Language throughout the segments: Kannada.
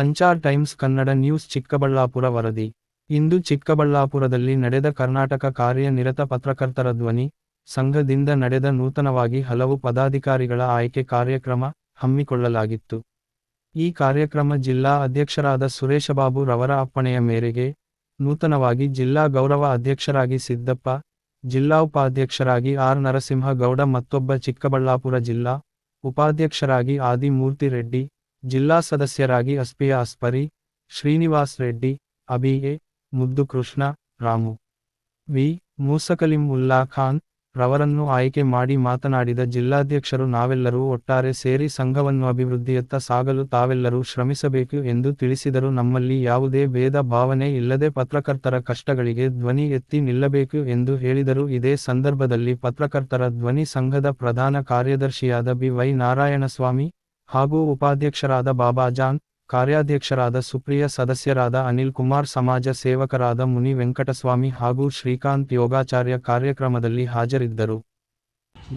ಸಂಚಾರ್ ಟೈಮ್ಸ್ ಕನ್ನಡ ನ್ಯೂಸ್ ಚಿಕ್ಕಬಳ್ಳಾಪುರ ವರದಿ. ಇಂದು ಚಿಕ್ಕಬಳ್ಳಾಪುರದಲ್ಲಿ ನಡೆದ ಕರ್ನಾಟಕ ಕಾರ್ಯನಿರತ ಪತ್ರಕರ್ತರ ಧ್ವನಿ ಸಂಘದಿಂದ ನಡೆದ ನೂತನವಾಗಿ ಹಲವು ಪದಾಧಿಕಾರಿಗಳ ಆಯ್ಕೆ ಕಾರ್ಯಕ್ರಮ ಹಮ್ಮಿಕೊಳ್ಳಲಾಗಿತ್ತು. ಈ ಕಾರ್ಯಕ್ರಮ ಜಿಲ್ಲಾ ಅಧ್ಯಕ್ಷರಾದ ಸುರೇಶಬಾಬು ರವರ ಅಪ್ಪಣೆಯ ಮೇರೆಗೆ ನೂತನವಾಗಿ ಜಿಲ್ಲಾ ಗೌರವ ಅಧ್ಯಕ್ಷರಾಗಿ ಸಿದ್ದಪ್ಪ, ಜಿಲ್ಲಾ ಉಪಾಧ್ಯಕ್ಷರಾಗಿ ಆರ್ ನರಸಿಂಹ ಗೌಡ ಮತ್ತೊಬ್ಬ ಚಿಕ್ಕಬಳ್ಳಾಪುರ ಜಿಲ್ಲಾ ಉಪಾಧ್ಯಕ್ಷರಾಗಿ ಆದಿಮೂರ್ತಿ ರೆಡ್ಡಿ, ಜಿಲ್ಲಾ ಸದಸ್ಯರಾಗಿ ಅಸ್ಫಿಯಾ ಅಸ್ಪರಿ, ಶ್ರೀನಿವಾಸ್ ರೆಡ್ಡಿ, ಅಬಿಎ, ಮುದ್ದು ಕೃಷ್ಣ, ರಾಮು ವಿ, ಮೂಸಕಲಿಂ ಉಲ್ಲಾ ಖಾನ್ ರವರನ್ನು ಆಯ್ಕೆ ಮಾಡಿ ಮಾತನಾಡಿದ ಜಿಲ್ಲಾಧ್ಯಕ್ಷರು ನಾವೆಲ್ಲರೂ ಒಟ್ಟಾರೆ ಸೇರಿ ಸಂಘವನ್ನು ಅಭಿವೃದ್ಧಿಯತ್ತ ಸಾಗಲು ತಾವೆಲ್ಲರೂ ಶ್ರಮಿಸಬೇಕು ಎಂದು ತಿಳಿಸಿದರು. ನಮ್ಮಲ್ಲಿ ಯಾವುದೇ ಭೇದ ಭಾವನೆ ಇಲ್ಲದೆ ಪತ್ರಕರ್ತರ ಕಷ್ಟಗಳಿಗೆ ಧ್ವನಿ ಎತ್ತಿ ನಿಲ್ಲಬೇಕು ಎಂದು ಹೇಳಿದರು. ಇದೇ ಸಂದರ್ಭದಲ್ಲಿ ಪತ್ರಕರ್ತರ ಧ್ವನಿ ಸಂಘದ ಪ್ರಧಾನ ಕಾರ್ಯದರ್ಶಿಯಾದ ಬಿ.ವೈ. ನಾರಾಯಣಸ್ವಾಮಿ ಹಾಗೂ ಉಪಾಧ್ಯಕ್ಷರಾದ ಬಾಬಾಜಾನ್, ಕಾರ್ಯಾಧ್ಯಕ್ಷರಾದ ಸುಪ್ರಿಯ, ಸದಸ್ಯರಾದ ಅನಿಲ್ ಕುಮಾರ್, ಸಮಾಜ ಸೇವಕರಾದ ಮುನಿ ವೆಂಕಟಸ್ವಾಮಿ ಹಾಗೂ ಶ್ರೀಕಾಂತ್ ಯೋಗಾಚಾರ್ಯ ಕಾರ್ಯಕ್ರಮದಲ್ಲಿ ಹಾಜರಿದ್ದರು.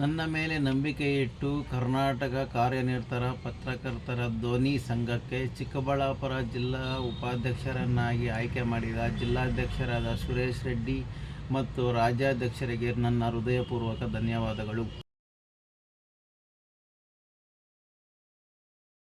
ನನ್ನ ಮೇಲೆ ನಂಬಿಕೆ ಇಟ್ಟು ಕರ್ನಾಟಕ ಕಾರ್ಯನಿರತ ಪತ್ರಕರ್ತರ ಧ್ವನಿ ಸಂಘಕ್ಕೆ ಚಿಕ್ಕಬಳ್ಳಾಪುರ ಜಿಲ್ಲಾ ಉಪಾಧ್ಯಕ್ಷರನ್ನಾಗಿ ಆಯ್ಕೆ ಮಾಡಿದ ಜಿಲ್ಲಾಧ್ಯಕ್ಷರಾದ ಸುರೇಶ್ ರೆಡ್ಡಿ ಮತ್ತು ರಾಜ್ಯಾಧ್ಯಕ್ಷರಿಗೆ ನನ್ನ ಹೃದಯಪೂರ್ವಕ ಧನ್ಯವಾದಗಳು.